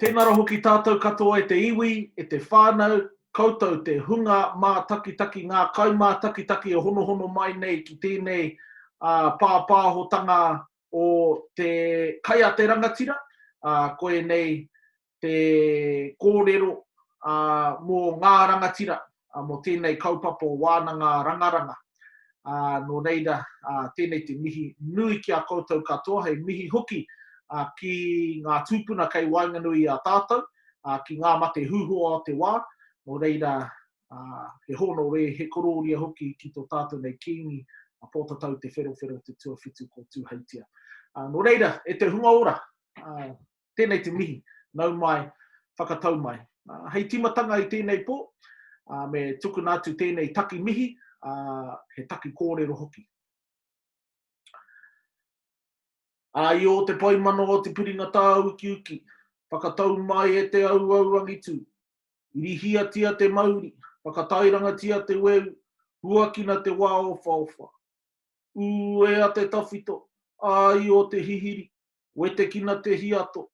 Tēnara hoki tātou katoa e te iwi, e te whānau, koutou te hunga mā takitaki, ngā kai mā takitaki e hono mai nei ki tēnei pāpāhotanga o te kai a te rangatira. Koe nei te kōrero mō ngā rangatira, mō tēnei kaupapa wānanga rangaranga. Nō reira, tēnei te mihi nui ki a koutou katoa, hei mihi hoki ki ngā tūpuna kei wainganui a tātou, ki ngā mate huhua o te wā. Nō reira, he hono re, he kororia hoki ki tō tātou nei kīngi, a pōtatau te wherowhero te tuawhitu ko tūheitia. Nō reira, e te hunga ora, tēnei te mihi, nau mai, whakatau mai. Hei timatanga i tēnei pō, me tuku nātu tēnei taki mihi, he taki kōrero hoki. I o te paimano o te piringa tā uki uki, whakatau mai e te auangitu, irihiatia te mauri, whakatairangatia te weu, huakina te wā o whawha. Ue a te tawhito, ai o te hihiri, wete kina te hiato,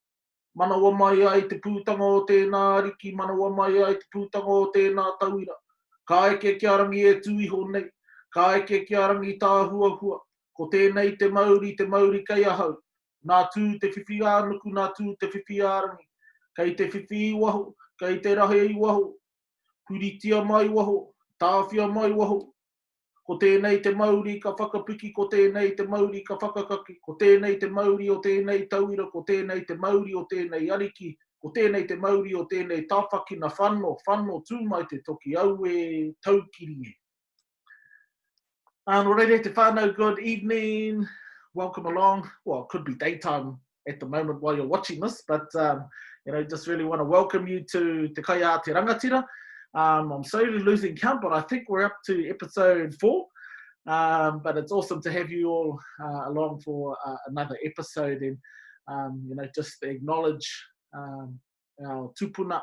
manawa mai ai te pūtanga o tēnā ariki, manawa mai ai te pūtanga o tēnā tauira. Ka eke kia rangi e tūiho nei, ka eke kia rangi tā huahua, ko tēnei te mauri kei ahau. Nā tū te whiwhi ānuku, nā tū te whiwhi ārangi. Kei te whiwhi i waho, kei te rahe i waho, puritia mai waho, tāwhia mai waho. Ko tēnei te mauri ka whakapiki, ko tēnei te mauri ka whakakaki, ko tēnei te mauri o tēnei tauira, ko tēnei te mauri o tēnei ariki, ko tēnei te mauri o tēnei tāwhakina whanno tūmai te toki au e taukiri e. Nō reire te whānau, good evening, welcome along. Well, it could be daytime at the moment while you're watching this, but just really want to welcome you to Te Kai a Te Rangatira. I'm slowly losing count, but I think we're up to episode 4. But it's awesome to have you all along for another episode and, just acknowledge our tupuna,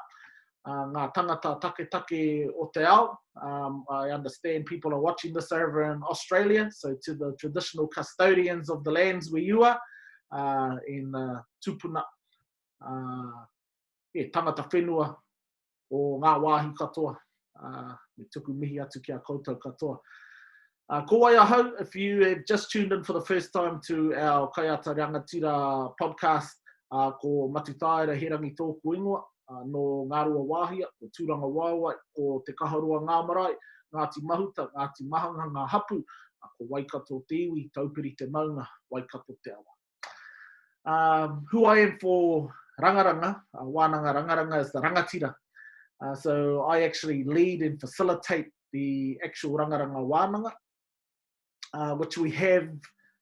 ngā tangata take o te ao. I understand people are watching this over in Australia, so to the traditional custodians of the lands where you are, in tupuna, tangata whenua, o ngā wāhi katoa, me tuku mihi atu ki a koutou katoa. Ko wai ahau, if you have just tuned in for the first time to our Kai a Te Rangatira podcast, ko matutaira he rangi tōku ingoa, no ngārua wāhia, ko tūranga wāwai, ko te kaharua ngā marae, Ngāti Mahuta, Ngāti Mahanga, ngā hapu, ko Waikato te iwi, taupiri te maunga, Waikato te awa. Who I am for rangaranga, wānanga rangaranga is the rangatira. So I actually lead and facilitate the actual rangaranga wānanga, which we have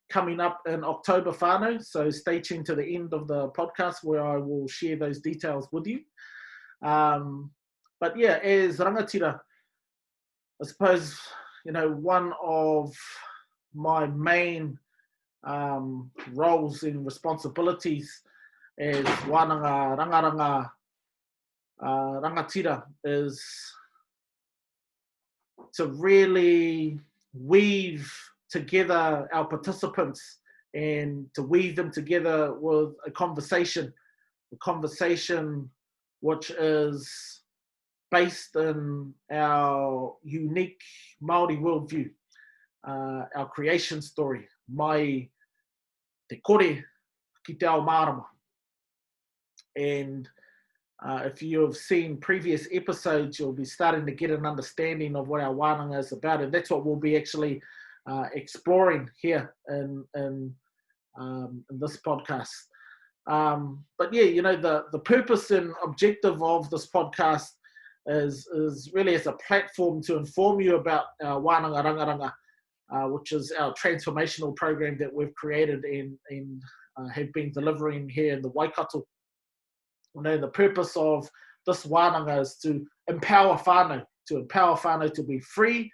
coming up in October whānau. So stay tuned to the end of the podcast where I will share those details with you. But yeah, as rangatira, I suppose, one of my main roles and responsibilities as wānanga rangaranga rangatira is to really weave together our participants and to weave them together with a conversation which is based in our unique Māori worldview, our creation story, mai te kore ki te ao mārama. And if you have seen previous episodes, you'll be starting to get an understanding of what our wānanga is about, and that's what we'll be actually exploring here in this podcast. But yeah, the purpose and objective of this podcast is really as a platform to inform you about our wānanga rangaranga, which is our transformational program that we've created and have been delivering here in the Waikato. The purpose of this wānanga is to empower whānau to be free,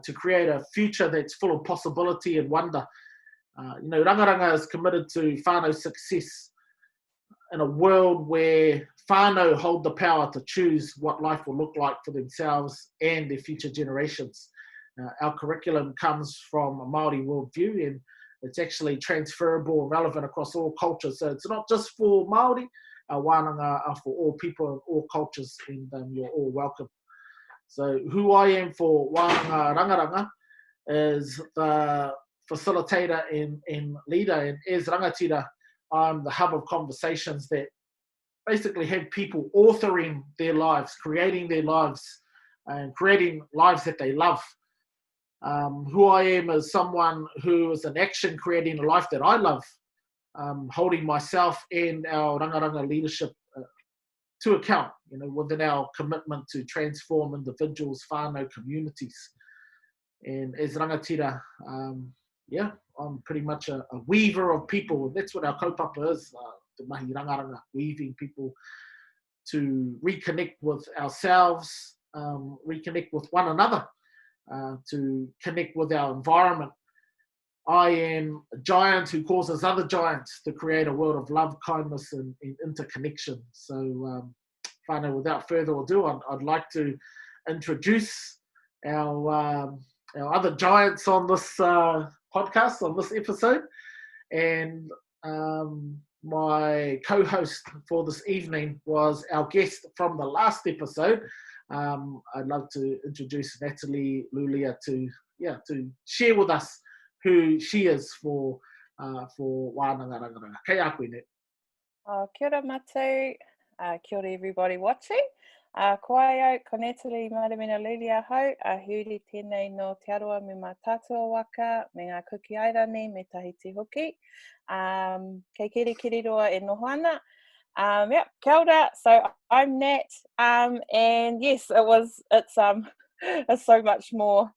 to create a future that's full of possibility and wonder. Rangaranga is committed to whānau success in a world where whānau hold the power to choose what life will look like for themselves and their future generations. Our curriculum comes from a Māori worldview, and it's actually transferable and relevant across all cultures. So it's not just for Māori, our wānanga are for all people and all cultures, and you're all welcome. So who I am for Wānanga Rangaranga is the facilitator and leader, and as Rangatira, I'm the hub of conversations that basically have people authoring their lives, creating their lives, and creating lives that they love. Who I am is someone who is in action, creating a life that I love, holding myself and our Rangaranga leadership to account, within our commitment to transform individuals, whānau, communities. And as Rangatira, I'm pretty much a weaver of people. That's what our kaupapa is, the mahi rangaranga, weaving people to reconnect with ourselves, reconnect with one another, to connect with our environment. I am a giant who causes other giants to create a world of love, kindness, and interconnection. So, whānau, without further ado, I'd like to introduce our other giants on this podcast, on this episode. And my co-host for this evening was our guest from the last episode. I'd love to introduce Natalie Lulia to share with us who she is for Wānanga Rangaranga. Kei a koe, Net. Kia ora matu, kia ora everybody watching. Ko ai au, ko Natalie Marimena Lulia hau, a huri tēnei no te aroa me mā tātua waka, me ngā kuki airani, me tahiti hoki. Kei kiri roa e noho ana. Kia ora. So I'm Nat, and yes, it's so much more,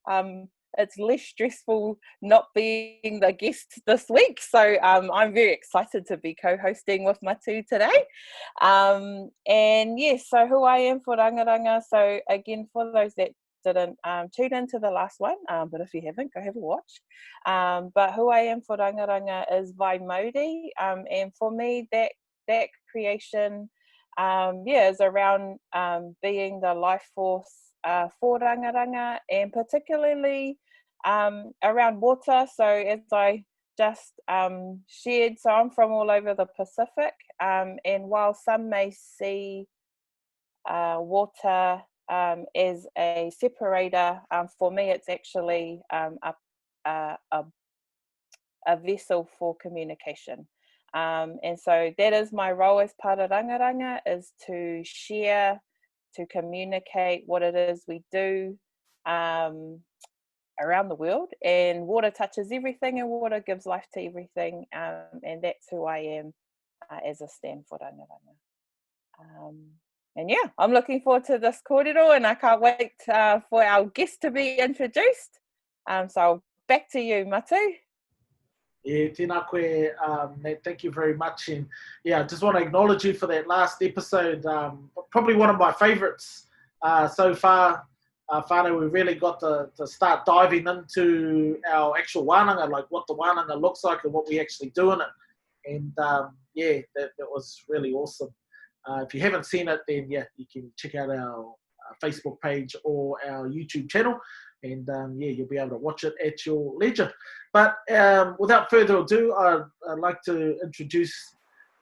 it's less stressful not being the guest this week. So I'm very excited to be co-hosting with Matu today. And yes, so who I am for Rangaranga. So again, for those that didn't tune into the last one, but if you haven't, go have a watch. But who I am for Rangaranga is Vai Mauri, and for me that creation is around being the life force for Rangaranga, and particularly around water. So as I just shared, so I'm from all over the Pacific, and while some may see water as a separator, for me it's actually a vessel for communication. And so that is my role as part of Rangaranga, is to share, to communicate what it is we do around the world. And water touches everything, and water gives life to everything, and that's who I am as a stand for Rangaranga. And yeah, I'm looking forward to this kōrero, and I can't wait for our guest to be introduced. So back to you, Matu. Yeah, tēnā koe, Nate, thank you very much. And yeah, I just want to acknowledge you for that last episode. Probably one of my favourites so far. Whānau, we really got to start diving into our actual wānanga, like what the wānanga looks like and what we actually do in it. And that was really awesome. If you haven't seen it, then yeah, you can check out our Facebook page or our YouTube channel. And you'll be able to watch it at your leisure. But without further ado, I'd like to introduce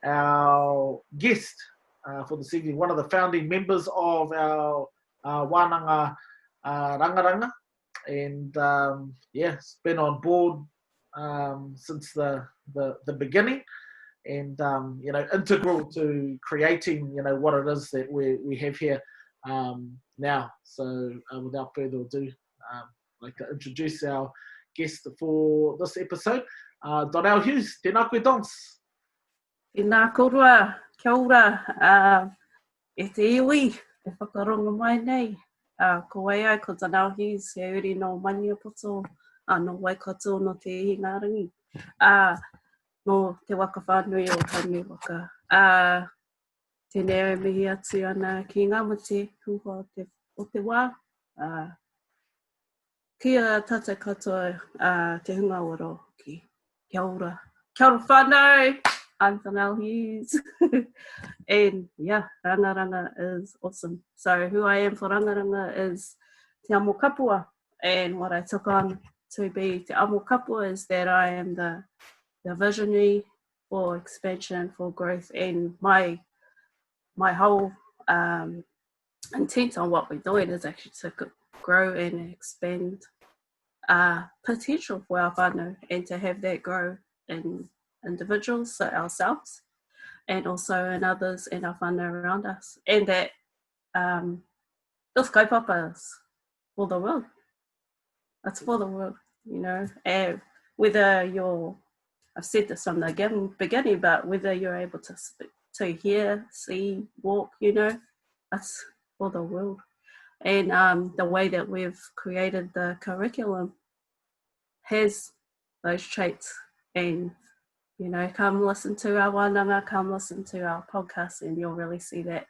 our guest for this evening, one of the founding members of our Wānanga Rangaranga. And it's been on board since the beginning, and integral to creating what it is that we have here now. So without further ado, I'd like to introduce our guest for this episode, Donelle Hughes. Tēnā koe, Dons. Tēnā korua, kia ora, e te iwi, e whakarongo mai nei. Ko ai ai, ko Donelle Hughes, he uri no Maniapoto, no Waikato, no te Hingarangi, no te waka whānui o Tāne Waka. Tēnei mihi atu ana ki ngā mate, kuha o te wā. Kia tata katoa te hunga waro ki. Kia ora. Kia ora whānau. I'm Donelle Hughes. And yeah, Rangaranga is awesome. So who I am for Rangaranga is te amo kapua. And what I took on to be te amo kapua is that I am the visionary for expansion, for growth, and my my whole intent on what we're doing is actually to grow and expand potential for our whānau, and to have that grow in individuals, so ourselves, and also in others and our whānau around us. And that this kaupapa is for the world. It's for the world, you know. And whether you're, I've said this from the beginning, but whether you're able to speak, to hear, see, walk, you know, it's for the world. And the way that we've created the curriculum has those traits. And, you know, come listen to our wānanga, come listen to our podcast, and you'll really see that.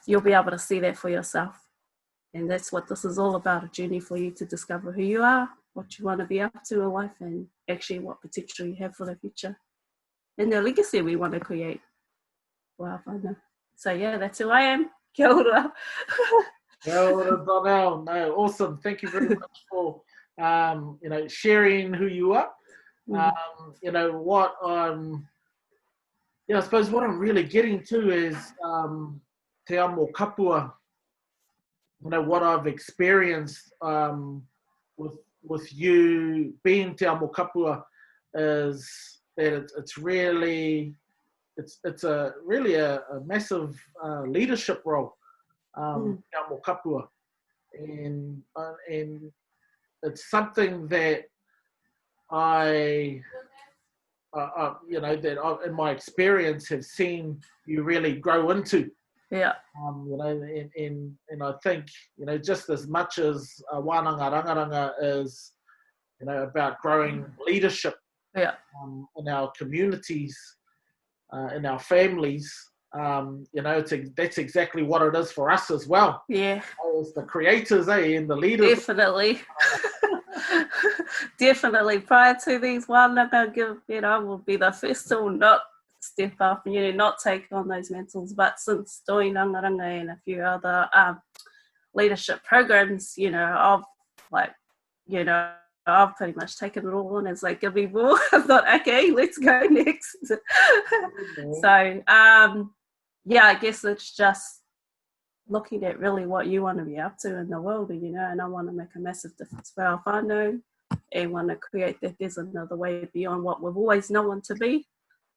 You'll be able to see that for yourself. And that's what this is all about, a journey for you to discover who you are, what you want to be up to in life, and actually what potential you have for the future. And the legacy we want to create for our whānau. So yeah, that's who I am. Kia ora. Kia ora, Donelle. No, awesome. Thank you very much for sharing who you are. What I suppose what I'm really getting to is te amo kapua. You know, what I've experienced with you being te amo kapua is that it's really a massive leadership role, te amo kapua, and it's something that I in my experience have seen you really grow into. Yeah. And I think, just as much as wānanga rangaranga is, about growing leadership in our communities, in our families, that's exactly what it is for us as well. Yeah. As the creators, and the leaders. Definitely. Definitely. Prior to these wānanga, will be the first to not step up and, not take on those mantles. But since doing rangaranga and a few other leadership programs, I've pretty much taken it all on as like, give me more. I thought, okay, let's go next. So, I guess it's just looking at really what you want to be up to in the world, and I want to make a massive difference for our whānau, and want to create that there's another way beyond what we've always known to be,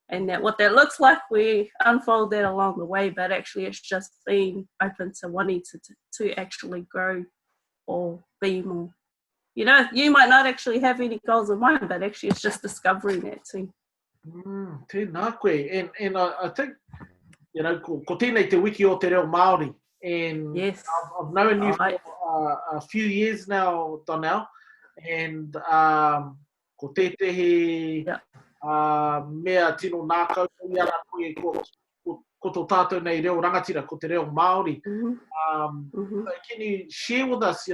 and that what that looks like, we unfold that along the way, but actually it's just being open to wanting to actually grow or be more. You might not actually have any goals in mind, but actually it's just discovering that too. Tēnā koe. And I think, ko tēnei te wiki o te reo Māori. And yes. I've known you for a few years now, Donelle. And ko tētehi mea tino nā koutou iara koe ko tō tātou nei reo rangatira, ko te reo Māori. So can you share with us,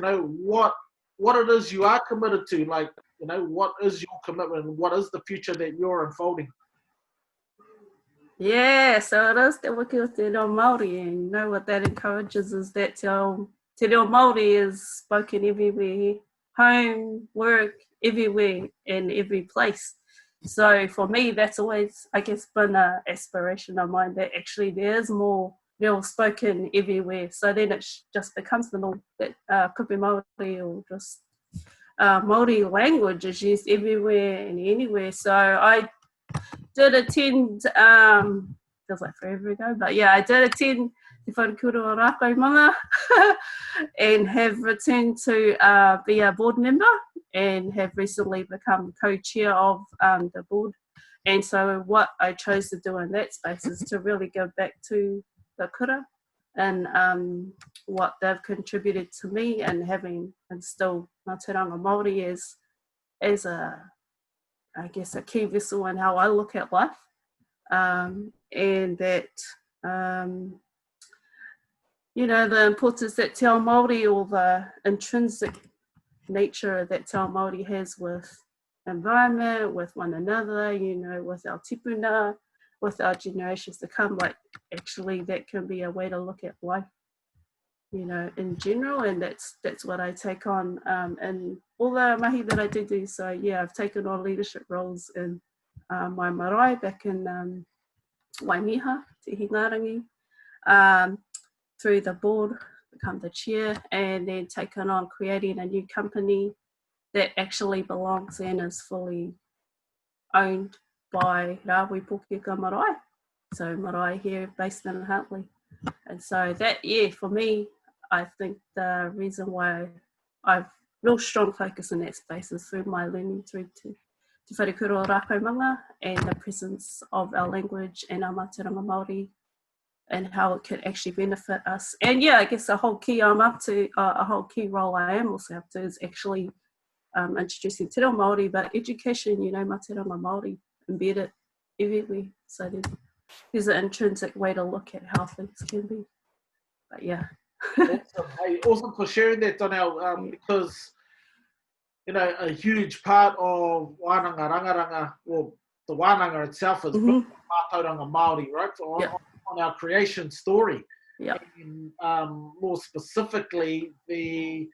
what it is you are committed to, like, what is your commitment and what is the future that you're unfolding? Yeah, so it is te wiki o te reo Māori, and what that encourages is that te reo Māori is spoken everywhere, home, work, everywhere, in every place. So for me, that's always, I guess, been an aspiration of mine, that actually there is more reo spoken everywhere. So then it just becomes the norm that kupe Māori, or just Māori language is used everywhere and anywhere. So I did attend, feels like forever ago, but yeah, I did attend Te Wharekura o Rākau Manga and have returned to be a board member, and have recently become co-chair of the board. And so what I chose to do in that space is to really go back to the kura and what they've contributed to me, and having instilled Ngā Te Ranga Māori as a, I guess, a key vessel in how I look at life, and that the importance that te ao Māori, or the intrinsic nature that te ao Māori has with environment, with one another, with our tipuna, with our generations to come, like, actually that can be a way to look at life, in general. And that's what I take on in all the mahi that I do. So yeah, I've taken on leadership roles in my marae back in Waimiha, Te Hingarangi, through the board, become the chair, and then taken on creating a new company that actually belongs and is fully owned by Rāhui Pōkeka Marae. So Marae here based in Huntly. And so that, for me, I think the reason why I've real strong focus in that space is through my learning through to wharekura o rākaumanga and the presence of our language and our mātauranga Māori and how it could actually benefit us. And I guess a whole key I'm up to, a whole key role I am also up to is actually introducing te reo Māori, but education, mātauranga Māori embedded everywhere. So there's an intrinsic way to look at how things can be. But Awesome. Hey, awesome for sharing that, Donelle, because, a huge part of wānanga rangaranga, well, the wānanga itself is mātauranga Māori, right? On our creation story. And more specifically, the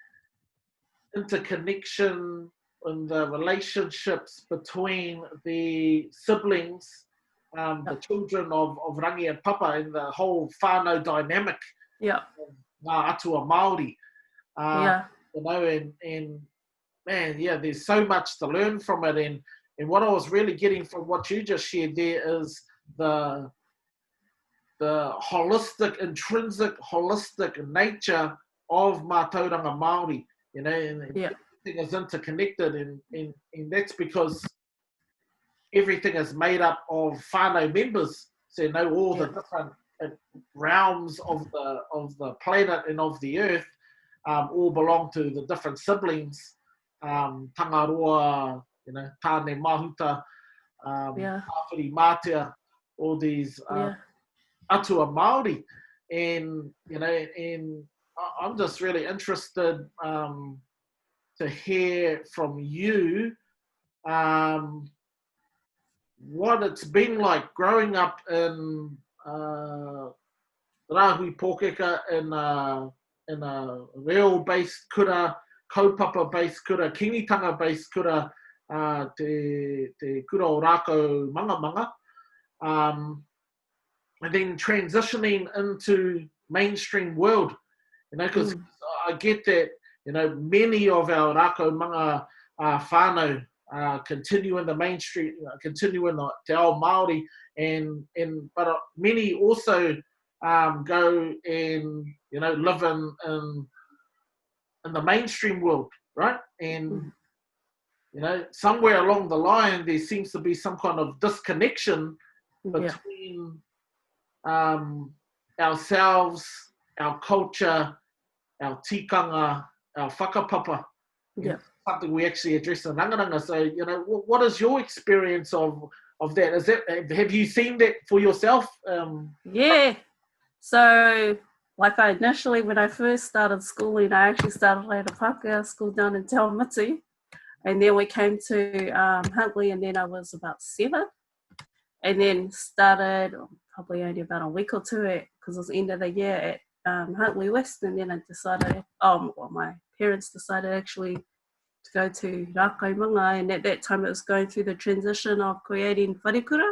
interconnection and the relationships between the siblings, the children of Rangi and Papa, and the whole whānau dynamic of ngā atua Māori. And man, there's so much to learn from it. And what I was really getting from what you just shared there is the intrinsic holistic nature of mātauranga Māori, and everything is interconnected, and that's because everything is made up of whānau members, so all the different realms of the planet and of the earth all belong to the different siblings, Tangaroa, Tāne Mahuta, Tāwhiri Mātea, all these atua Māori, and I'm just really interested to hear from you what it's been like growing up in Rāhui Pōkeka in a reo-based kura, kaupapa-based kura, kingitanga-based kura, te kura o rākau manga, and then transitioning into mainstream world, because I get that, many of our rākau manga whānau continue in the mainstream, continue in the te ao Māori, but many also go and live in the mainstream world, right? And somewhere along the line there seems to be some kind of disconnection between ourselves, our culture, our tikanga, our whakapapa. Something we actually address in Rangaranga. So, what is your experience of that? Have you seen that for yourself? So, like initially, when I first started schooling, I actually started at a Pākehā school down in Te Aomiti. And then we came to Huntly, and then I was about 7. And then started probably only about a week or two because it was the end of the year at Huntly West. And then I decided, my parents decided actually to go to Rākaumanga, and at that time it was going through the transition of creating wharekura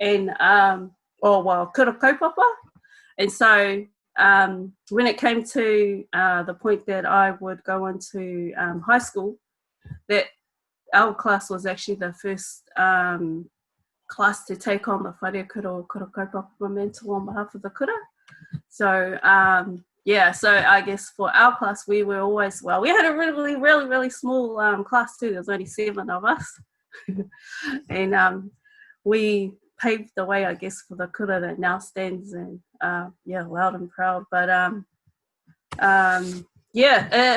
and kura kaupapa. And so when it came to the point that I would go into high school, that our class was actually the first class to take on the wharekura or kura kaupapa mantle on behalf of the kura. So so I guess for our class, we were always, we had a really, really, really small class too. There was only 7 of us. And we paved the way, I guess, for the kura that now stands and loud and proud. But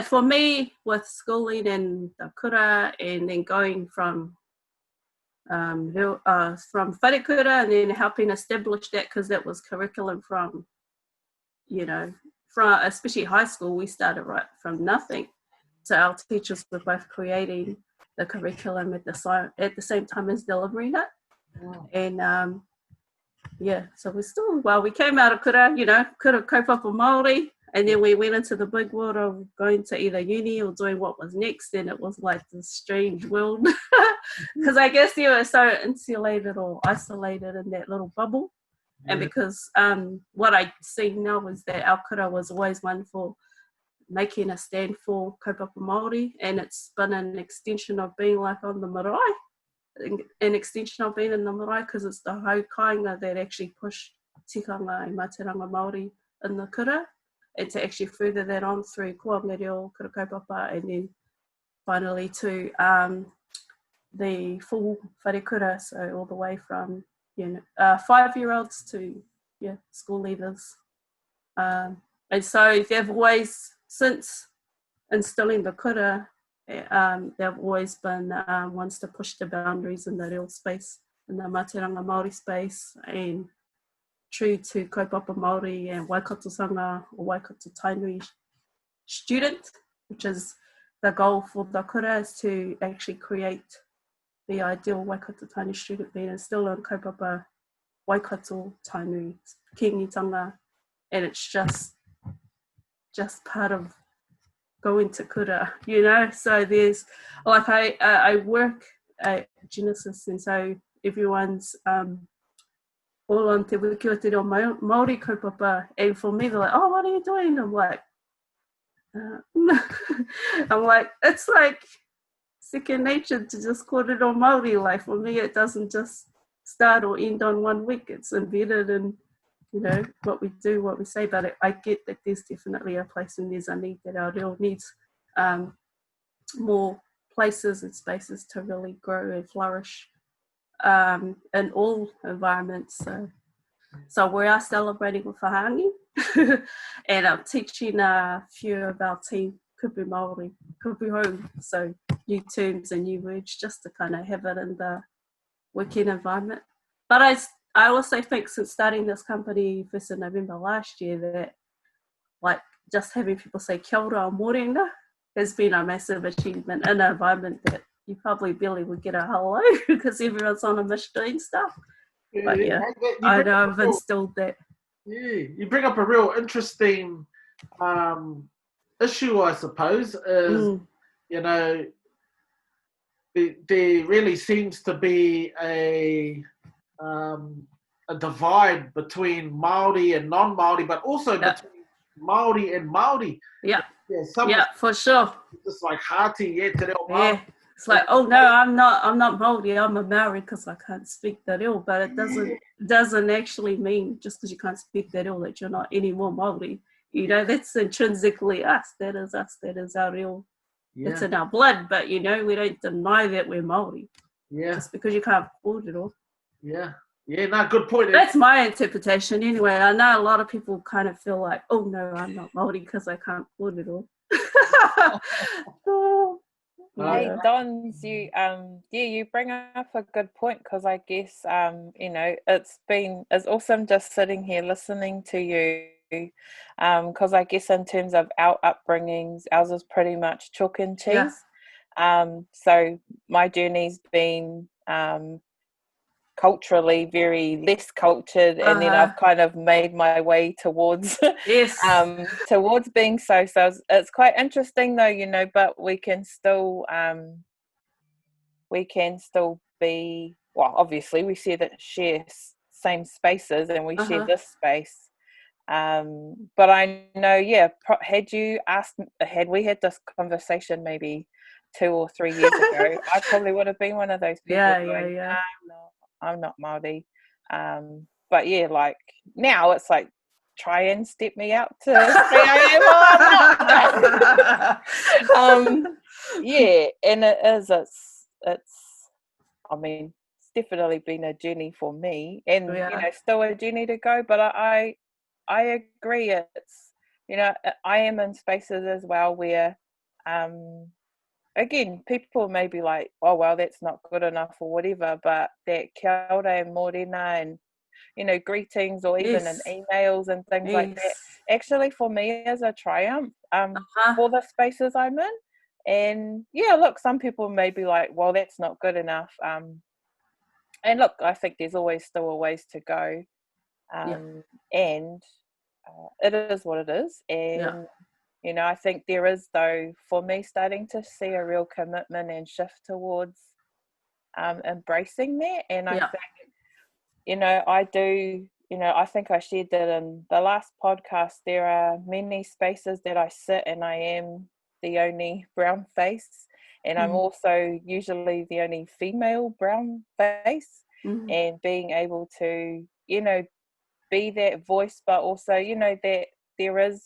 for me, with schooling and the kura, and then going from wharekura and then helping establish that, because that was curriculum from especially high school, we started right from nothing. So our teachers were both creating the curriculum at the same time as delivering it. And so we came out of kura, kura kaupapa Māori, And then we went into the big world of going to either uni or doing what was next, and it was like this strange world. Because I guess you were so insulated or isolated in that little bubble. And because what I see now is that our kura was always one for making a stand for kaupapa Māori, and it's been an extension of being like on the marae, an extension of being in the marae, because it's the hau kāinga that actually push tikanga and mātauranga Māori in the kura, and to actually further that on through kua me reo kura kaupapa, and then finally to the full wharekura, so all the way from 5-year-olds to school leavers. And so they've always, since instilling the kura, they've always been ones to push the boundaries in the reo space, in the mātauranga Māori space, and true to kaupapa Māori and Waikato sanga or Waikato tainui student, which is the goal for the kura, is to actually create the ideal Waikato tainui student being instilled in kaupapa Waikato tainui kingitanga, and it's just part of going to kura, so there's like I work at Genesis, and so everyone's all on te wiki o te reo Māori kaupapa, and for me they're like, oh, what are you doing? I'm like it's like second nature to just call it on Māori. Like for me it doesn't just start or end on 1 week, it's embedded in what we do, what we say. But I get that there's definitely a place and there's a need, that our reo needs more places and spaces to really grow and flourish in all environments. So we are celebrating with whahangi and I'm teaching a few of our team kupu Māori, kupu hou, so new terms and new words, just to kind of have it in the working environment. But I also think since starting this company 1st of November last year, that like just having people say kia ora o mōrenga has been a massive achievement in an environment that you probably barely would get a hello because everyone's on a mission doing stuff. But I know I've instilled that. Yeah, you bring up a real interesting issue, I suppose, is, there really seems to be a divide between Māori and non-Māori, but also between Māori and Māori. Yeah, for sure. Just like Hāti, te reo Māori. It's like, oh no, I'm not Māori, I'm a Maori because I can't speak the reo, but it doesn't actually mean just because you can't speak the reo that you're not any more Māori. That's intrinsically us, that is our reo. It's in our blood, but we don't deny that we're Māori. Yeah. Just because you can't afford it all. Yeah. Yeah, no, good point. That's my interpretation anyway. I know a lot of people kind of feel like, oh no, I'm not Māori because I can't afford it all. Hey, Dons, you bring up a good point, because I guess it's awesome just sitting here listening to you, because I guess in terms of our upbringings, ours is pretty much chalk and cheese. So my journey's been culturally very less cultured, and then I've kind of made my way towards towards being so it's quite interesting though, but we can still be, well, obviously we share same spaces and we share this space, but I know had we had this conversation maybe 2 or 3 years ago, I probably would have been one of those people going, I'm not Māori. But like now it's like, try and step me out to 3 a.m. I'm not. And it's definitely been a journey for me, and still a journey to go, but I agree, it's I am in spaces as well where again, people may be like, oh, well, that's not good enough or whatever, but that kia ora and mōrena and, greetings, or even in emails and things like that, actually for me is a triumph for the spaces I'm in. And look, some people may be like, well, that's not good enough. And look, I think there's always still a ways to go. And it is what it is. And, you know, I think there is, though, for me, starting to see a real commitment and shift towards embracing that. And I think, you know, I think I shared that in the last podcast. There are many spaces that I sit and I am the only brown face, and I'm also usually the only female brown face, and being able to, you know, be that voice, but also, you know, that there is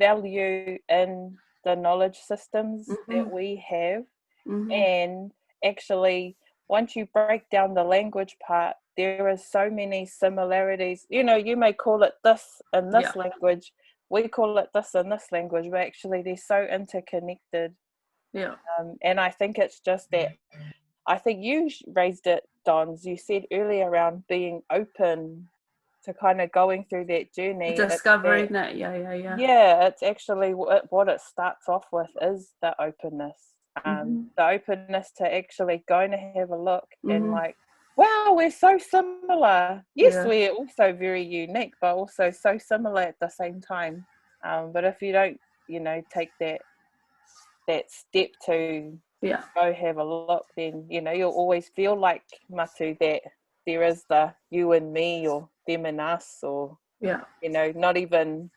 value in the knowledge systems that we have. And actually, once you break down the language part, there are so many similarities. You know, you may call it this in this language, we call it this in this language, but actually they're so interconnected. And I think it's just that, I think you raised it, Dons, you said earlier around being open to kind of going through that journey. Discovering that, Yeah, it's actually what it starts off with is the openness. The openness to actually going to have a look and like, wow, we're so similar. Yes, we're also very unique, but also so similar at the same time. But if you don't, you know, take that step to go have a look, then, you know, you'll always feel like, Matu, that there is the you and me, or them and us, or, you know, not even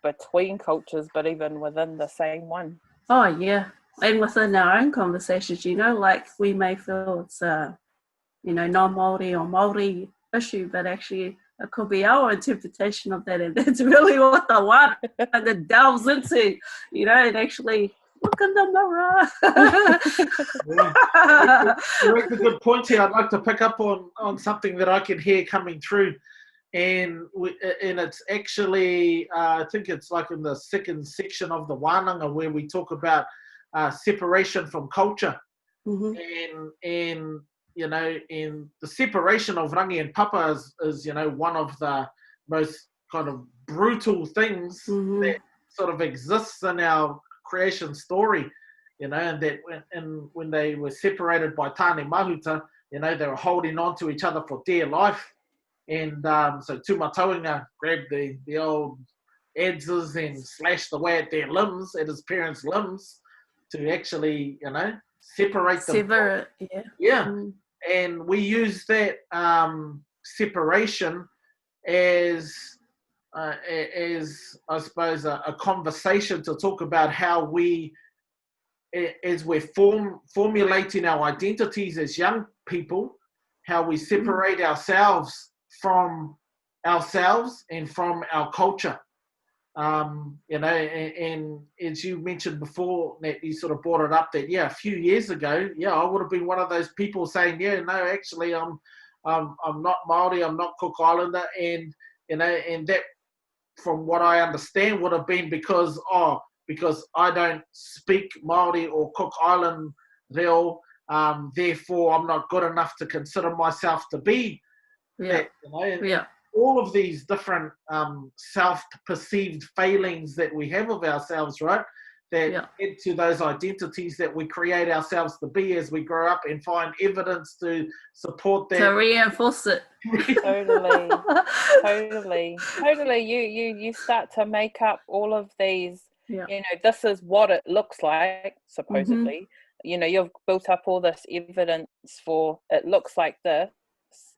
between cultures, but even within the same one. Oh, yeah. And within our own conversations, you know, like we may feel it's a, you know, non-Māori or Māori issue, but actually it could be our interpretation of that, and that's really what the one that delves into, you know, and actually look in the mirror. You make a good point here. I'd like to pick up on something that I can hear coming through. And it's actually, I think it's like in the second section of the Wānanga, where we talk about separation from culture. And you know, in the separation of rangi and papa is, you know, one of the most kind of brutal things that sort of exists in our creation story, you know, and that when they were separated by Tāne Mahuta, you know, they were holding on to each other for dear life. And so Tūmatauenga grabbed the old adzes and slashed away at their limbs, at his parents' limbs, to actually, you know, separate them. Sever it, And we use that separation as I suppose a conversation to talk about how we, as we're formulating our identities as young people, how we separate ourselves from ourselves and from our culture. You know, and as you mentioned before, Nat, you sort of brought it up that, a few years ago, I would have been one of those people saying, no, actually, I'm not Māori, I'm not Cook Islander, and, you know, and that, from what I understand, would have been because I don't speak Māori or Cook Island reo, therefore I'm not good enough to consider myself to be that, you know, and all of these different self-perceived failings that we have of ourselves, right, that add to those identities that we create ourselves to be as we grow up and find evidence to support that. To reinforce it. Totally. You start to make up all of these, you know, this is what it looks like, supposedly. You know, you've built up all this evidence for it looks like this,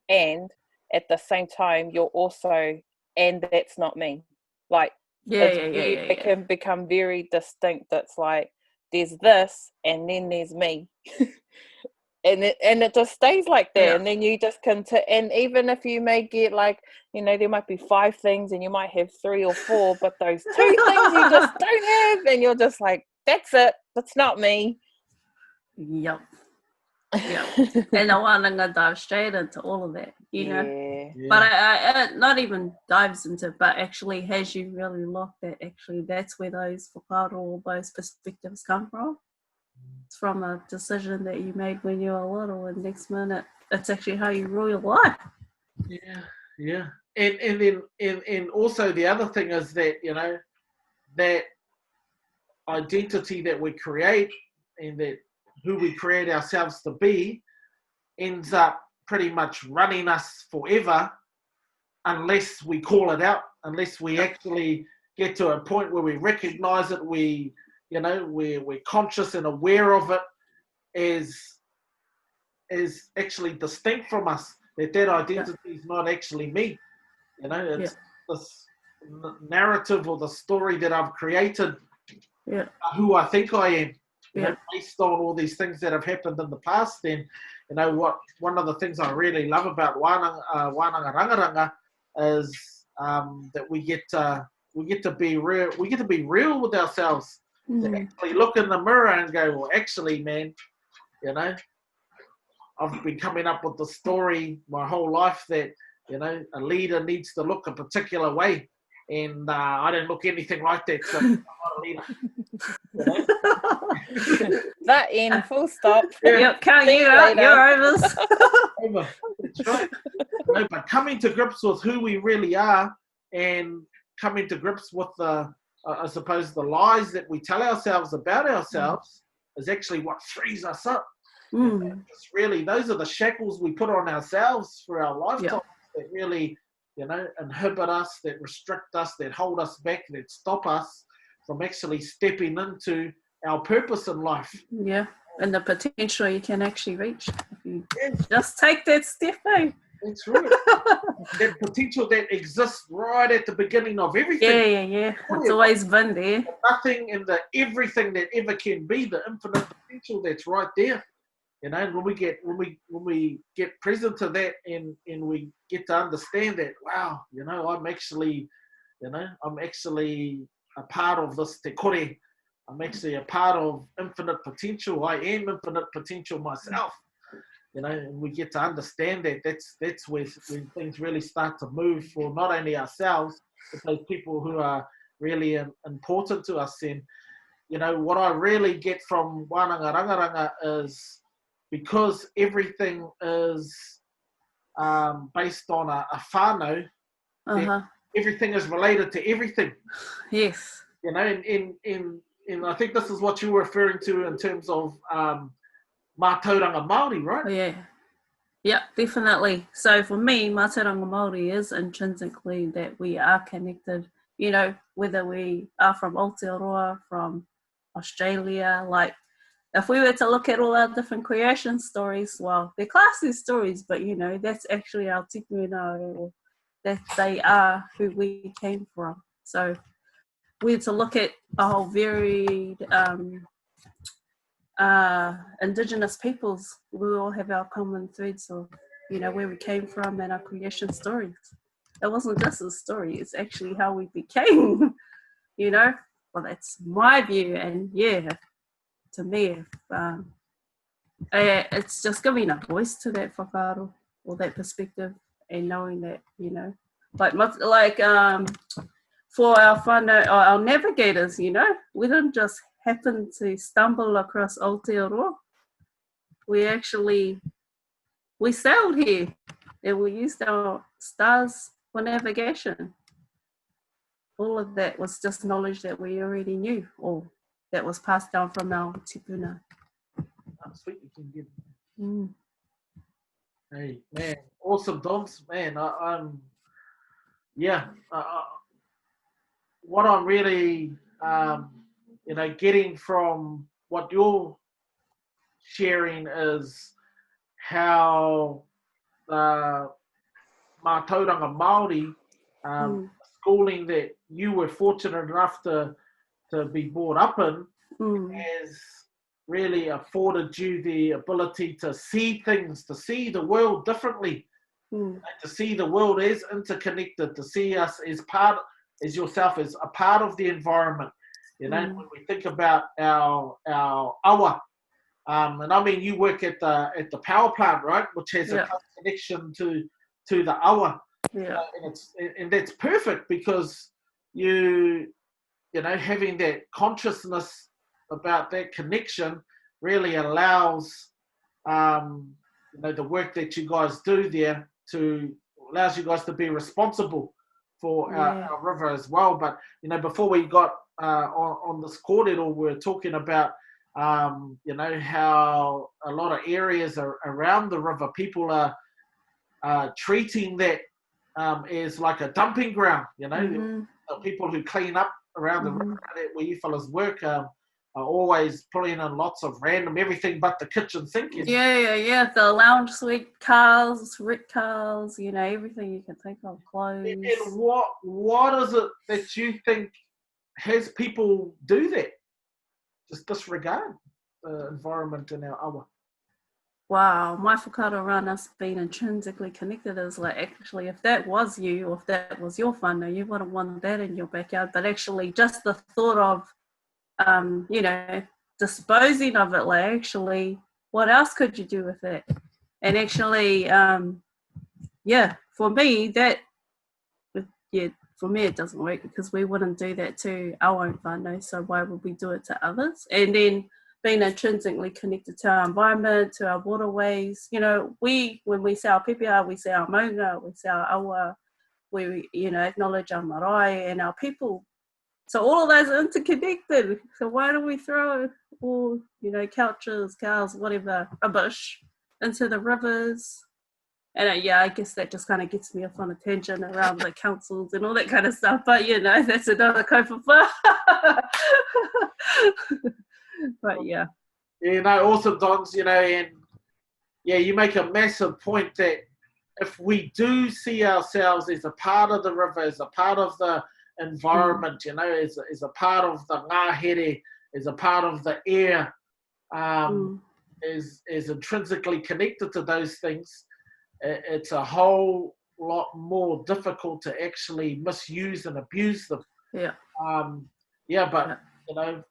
and at the same time you're also, and that's not me. Like, it can become very distinct. It's like there's this and then there's me. and it just stays like that, and then you just and even if you may get, like, you know, there might be 5 things and you might have 3 or 4, but those 2 things you just don't have, and you're just like, that's it, that's not me. And the Wānanga dives straight into all of that, you know. But I not even dives into, but actually has you really looked at, actually that's where those whakaaro, those perspectives come from. It's from a decision that you made when you were little, and next minute it's actually how you rule your life. And then also the other thing is that, you know, that identity that we create and that who we create ourselves to be ends up pretty much running us forever unless we call it out unless we actually get to a point where we recognize it, we're conscious and aware of it is actually distinct from us, that identity is not actually me. It's this narrative or the story that I've created, who I think I am, based on all these things that have happened in the past. And one of the things I really love about Wānanga Rangaranga is that we get to be real. We get to be real with ourselves. To actually look in the mirror and go, well, actually, man, I've been coming up with the story my whole life that a leader needs to look a particular way, and I don't look anything like that, so I'm not a leader. That in full stop. Count you out. You're over. That's right. But coming to grips with who we really are, and coming to grips with I suppose the lies that we tell ourselves about ourselves is actually what frees us up. It's really, those are the shackles we put on ourselves for our lifetime that really, inhibit us, that restrict us, that hold us back, that stop us from actually stepping into our purpose in life. Yeah, and the potential you can actually reach if you just take that step. That's right. That potential that exists right at the beginning of everything. Yeah. It's always been there. Nothing and the everything that ever can be, the infinite potential that's right there. And when we get present to that, and we get to understand that, wow, I'm actually a part of this te kore. I'm actually a part of infinite potential. I am infinite potential myself. And we get to understand that that's when things really start to move for not only ourselves, but those people who are really important to us. And, what I really get from Wānanga Rangaranga is, because everything is based on a whānau, everything is related to everything. Yes. And I think this is what you were referring to in terms of mātauranga Māori, right? Oh, yeah, definitely. So for me, mātauranga Māori is intrinsically that we are connected, whether we are from Aotearoa, from Australia. Like, if we were to look at all our different creation stories, well, they're classy stories, but that's actually our tipuna, or that they are who we came from. So we're to look at a whole varied Indigenous peoples. We all have our common threads of where we came from and our creation stories. It wasn't just a story, it's actually how we became. Well, that's my view. And to me, it's just giving a voice to that whakaaro or that perspective, and knowing that for our whānau, our navigators, we didn't just happen to stumble across Aotearoa. We sailed here, and we used our stars for navigation. All of that was just knowledge that we already knew, or that was passed down from our tipuna. Sweet, you can get. Hey, man, awesome, Doms, man. What I'm really, getting from what you're sharing is how the mātauranga Māori, schooling that you were fortunate enough to be brought up in, has really afforded you the ability to see things, to see the world differently, to see the world as interconnected, to see us as yourself as a part of the environment. When we think about our awa, and I mean, you work at the power plant, right, which has a connection to the awa, and that's perfect, because you having that consciousness about that connection really allows the work that you guys do there allows you guys to be responsible for our river as well. But before we got on this kōrero, we were talking about how a lot of areas around the river, people are treating that is like a dumping ground, you know. Mm-hmm. The people who clean up around the Mm-hmm. river where you fellas work are always putting in lots of random everything but the kitchen sink. Yeah. The lounge suite cars, Rick cars, you know, everything you can think of, clothes. And what is it that you think has people do that? Just disregard the environment in our awa. Wow, my whakaaro around us being intrinsically connected is like, actually, if that was you, or if that was your whānau, you wouldn't want that in your backyard. But actually, just the thought of, you know, disposing of it, like, actually, what else could you do with it? And actually, yeah, for me, for me, it doesn't work because we wouldn't do that to our own whānau, so why would we do it to others? And then being intrinsically connected to our environment, to our waterways, you know, when we say our pepea, we say our maunga, we say our awa, we, you know, acknowledge our marae and our people. So all of those are interconnected. So why do we throw all, you know, couches, cows, whatever, rubbish into the rivers? And yeah, I guess that just kind of gets me off on a tangent around the councils and all that kind of stuff. But, you know, that's another kaupapa. But yeah. You know, awesome, Dons, you know, and yeah, you make a massive point that if we do see ourselves as a part of the river, as a part of the environment, you know, as a part of the ngahere, as a part of the air, is intrinsically connected to those things, it's a whole lot more difficult to actually misuse and abuse them. Yeah. But you know,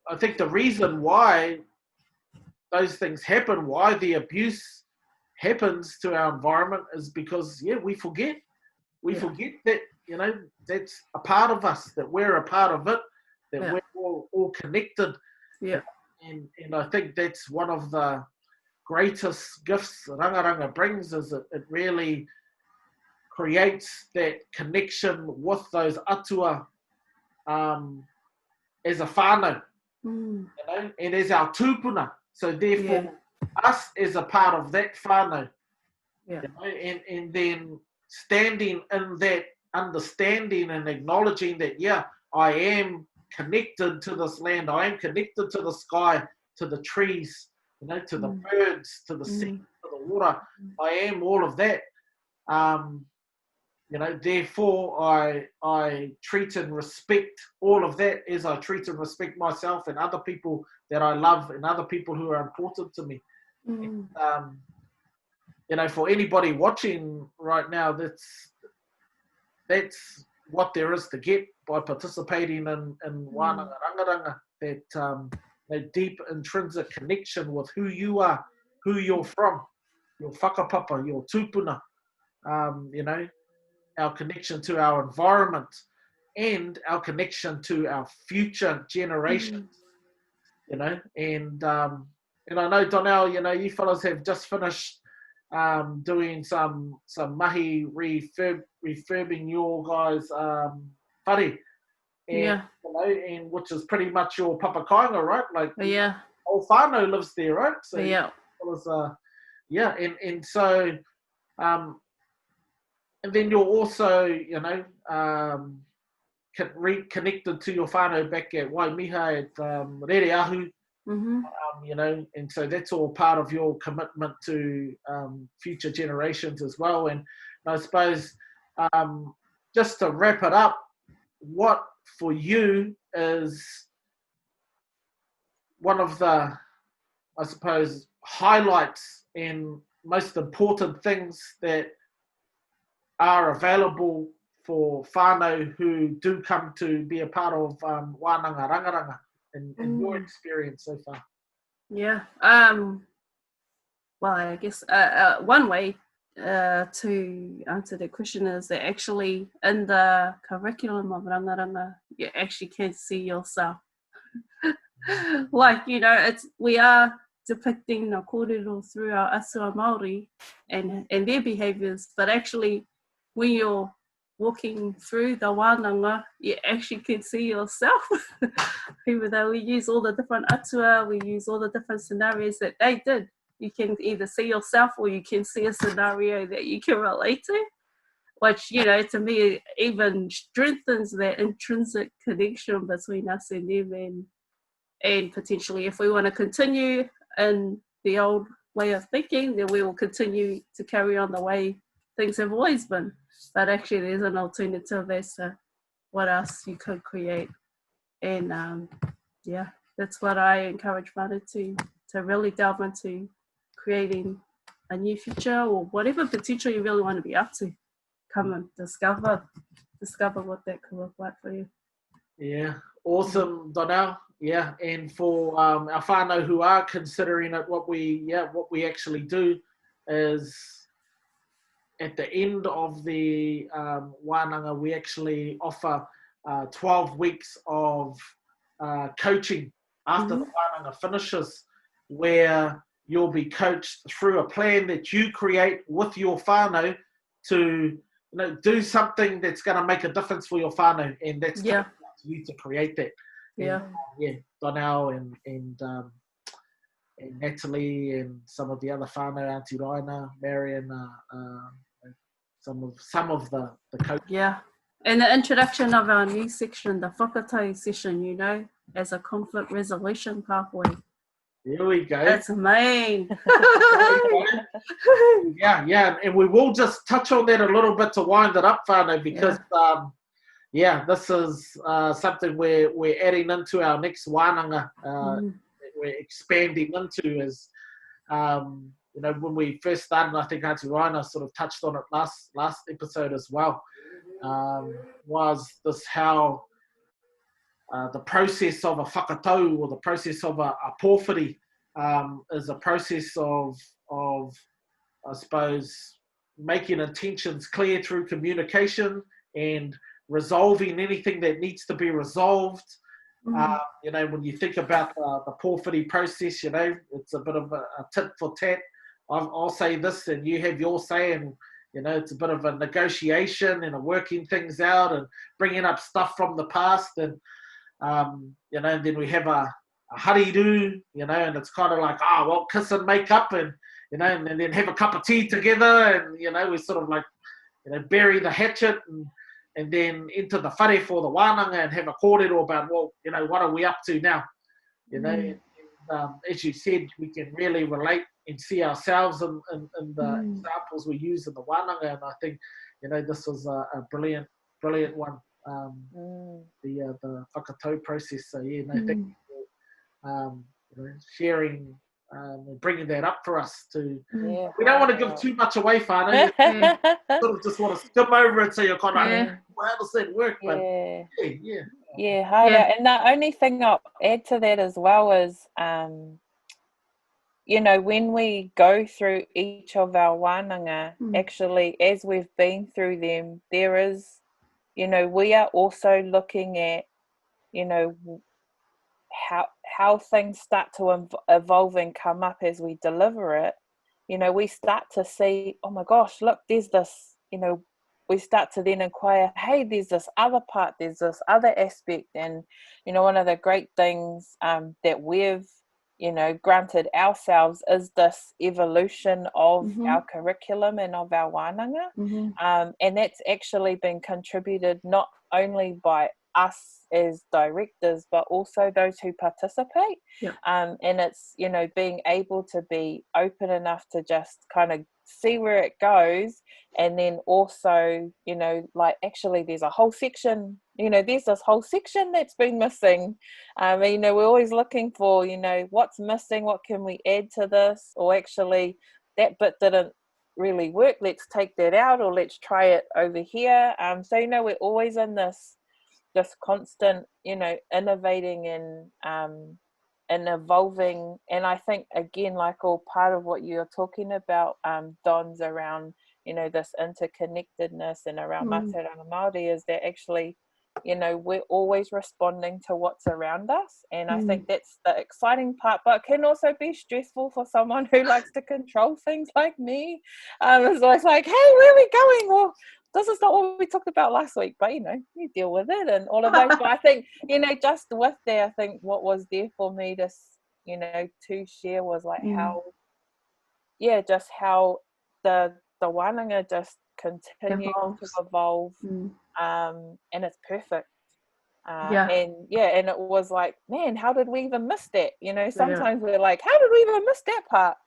I think the reason why those things happen, why the abuse happens to our environment, is because we forget. We forget that, you know, that's a part of us, that we're a part of it, that we're all connected. Yeah. And I think that's one of the greatest gifts Rangaranga brings, is it really creates that connection with those atua as a whānau, you know, and as our tūpuna. So therefore, us as a part of that whānau, you know, and then standing in that understanding and acknowledging that, I am connected to this land, I am connected to the sky, to the trees, you know, to the birds, to the sea, to the water. I am all of that. You know, therefore I treat and respect all of that as I treat and respect myself and other people that I love and other people who are important to me. And, you know, for anybody watching right now, that's what there is to get by participating in wānanga rangaranga, that deep intrinsic connection with who you are, who you're from, your whakapapa, your tūpuna, you know, our connection to our environment and our connection to our future generations, you know. And I know, Donelle, you know, you fellas have just finished doing some mahi refurbing your guys' whare. And, you know, and which is pretty much your papakainga, right? Like, whole whānau lives there, right? So it was, and so, and then you're also, you know, reconnected to your whānau back at Waimiha at Rereahu, you know, and so that's all part of your commitment to future generations as well. And I suppose, just to wrap it up, what for you is one of the, I suppose, highlights and most important things that are available for whānau who do come to be a part of wānanga rangaranga in your experience so far? Yeah. Well, I guess one way to answer that question is that actually in the curriculum of rangaranga, you actually can see yourself. Like, you know, we are depicting the kōrero through our asua Māori and their behaviours, but actually when you're walking through the wānanga, you actually can see yourself. Even though we use all the different atua, we use all the different scenarios that they did, you can either see yourself or you can see a scenario that you can relate to. which, you know, to me even strengthens that intrinsic connection between us and them, and potentially if we want to continue in the old way of thinking, then we will continue to carry on the way things have always been. But actually there's an alternative as to what else you could create. And yeah, that's what I encourage Mana to really delve into, creating a new future or whatever potential you really want to be up to. Come and discover what that could look like for you. Yeah, awesome, Donelle. Yeah, and for our whānau who are considering it, what we actually do is at the end of the wānanga, we actually offer 12 weeks of coaching after the wānanga finishes, where you'll be coached through a plan that you create with your whānau to do something that's going to make a difference for your whānau, and that's up to you to create that. Yeah, and, Donelle and Natalie and some of the other whānau, Auntie Raina, Marion, some of the coaches. Yeah. And the introduction of our new section, the whakatau session, as a conflict resolution pathway. There we go. That's main. Yeah, and we will just touch on that a little bit to wind it up, whānau, because this is something we're adding into our next wānanga. We're expanding into is, when we first started, I think Auntie Raina sort of touched on it last episode as well, was this how the process of a whakatau, or the process of a pōwhiri, is a process of I suppose making intentions clear through communication and resolving anything that needs to be resolved. When you think about the pōwhiri process, it's a bit of a tit for tat. I'll say this and you have your say, and it's a bit of a negotiation and a working things out and bringing up stuff from the past, and and then we have a hariru, and it's kind of like, kiss and make up, and and then have a cup of tea together, and we sort of like bury the hatchet and then into the whare for the wānanga and have a kōrero about, what are we up to now? And, as you said, we can really relate and see ourselves in the examples we use in the wānanga, and I think, this was a brilliant one, the whakatau process. So thank you for sharing and bringing that up for us too. Yeah, we don't want to give too much away, whānau. Sort of just want to skim over it, so you're kind of how does that work? But harder. And the only thing I'll add to that as well is, when we go through each of our wānanga, actually, as we've been through them, there is, we are also looking at, how things start to evolve and come up as we deliver it. We start to see, oh my gosh, look, there's this, we start to then inquire, hey, there's this other part, there's this other aspect. And, one of the great things that we've, granted ourselves is this evolution of our curriculum and of our wānanga. And that's actually been contributed not only by us as directors, but also those who participate. And it's, being able to be open enough to just kind of see where it goes, and then also, actually there's a whole section, there's this whole section that's been missing. We're always looking for, what's missing, what can we add to this, or actually that bit didn't really work, let's take that out, or let's try it over here. So we're always in this constant, innovating and evolving. And I think, again, like all part of what you're talking about, Don's around, this interconnectedness and around Mātauranga Māori, is that actually, we're always responding to what's around us. And I think that's the exciting part, but it can also be stressful for someone who likes to control things like me. It's always like, hey, where are we going? Well, this is not what we talked about last week, but you deal with it and all of those. But I think, just with that, I think what was there for me to, to share was like how, just how the wānanga just continues Evolves. to evolve, Mm. and it's perfect. Yeah. And it was like, man, how did we even miss that? You know, Yeah. sometimes we're like, how did we even miss that part?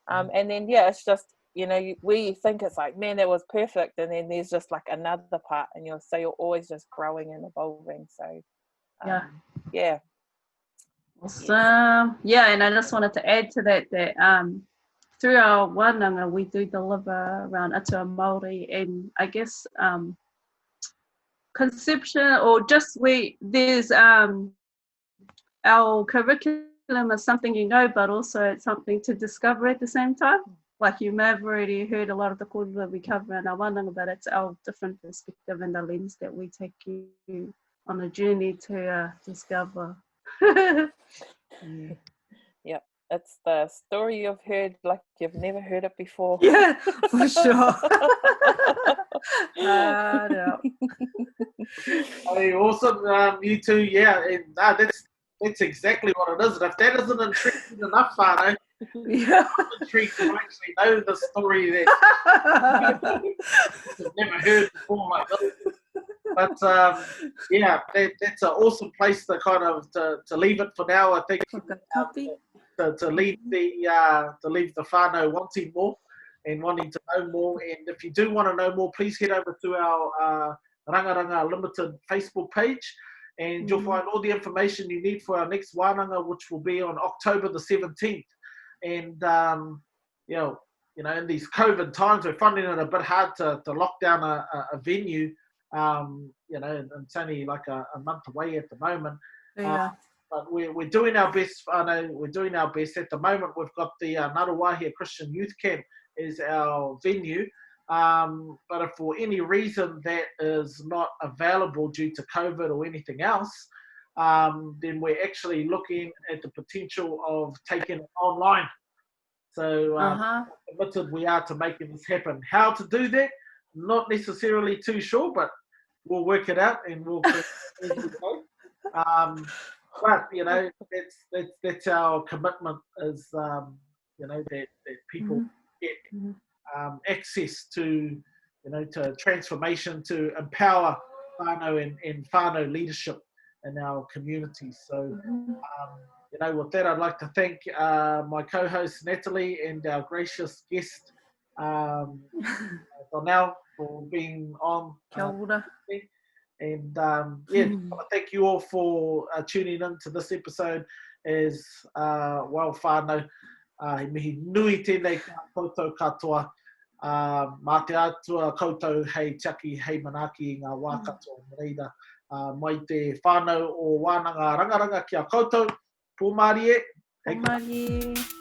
And then it's just, you know, we think it's like, man, that was perfect, and then there's just like another part, and you're always just growing and evolving. So yeah. Awesome. Yeah, and I just wanted to add to that through our wānanga we do deliver around atua Māori, and I guess conception or just there's our curriculum is something you know, but also it's something to discover at the same time. Like you may have already heard a lot of the kōrero we cover in our wānanga, but it's our different perspective and the lens that we take you on a journey to discover. Yeah, it's the story you've heard like you've never heard it before. Yeah, for sure. No. Hey, awesome, you two. Yeah, and, that's exactly what it is. And if that isn't intriguing enough, Whānau, Yeah. I'm intrigued to actually know the story that you've never heard before like this. But yeah, that's an awesome place to kind of to leave it for now. I think to leave the whānau wanting more and wanting to know more. And if you do want to know more, please head over to our Rangaranga Limited Facebook page, and you'll find all the information you need for our next wānanga, which will be on October the 17th. And you know, in these COVID times, we're finding it a bit hard to lock down a venue. You know, and it's only like a month away at the moment. Yeah. But we're doing our best. I know we're doing our best at the moment. We've got the Ngaruawahia Christian Youth Camp is our venue. But if for any reason that is not available due to COVID or anything else, then we're actually looking at the potential of taking it online. So committed we are to making this happen. How to do that? Not necessarily too sure, but we'll work it out and we'll as we go. But you know, that's our commitment is you know that people get access to, you know, to transformation, to empower whānau and whānau leadership in our communities. So you know, with that, I'd like to thank my co-host Natalie and our gracious guest Donelle for being on. Kia ora. And yeah, I want to thank you all for tuning in to this episode as well whānau. Mihi nui tēnei koutou katoa. Mā te atua koutou hei tiaki hei manaki i ngā wā katoa reira. Mai te whānau o wānanga rangaranga ki a koutou. Pō Mārie. Pō Mārie.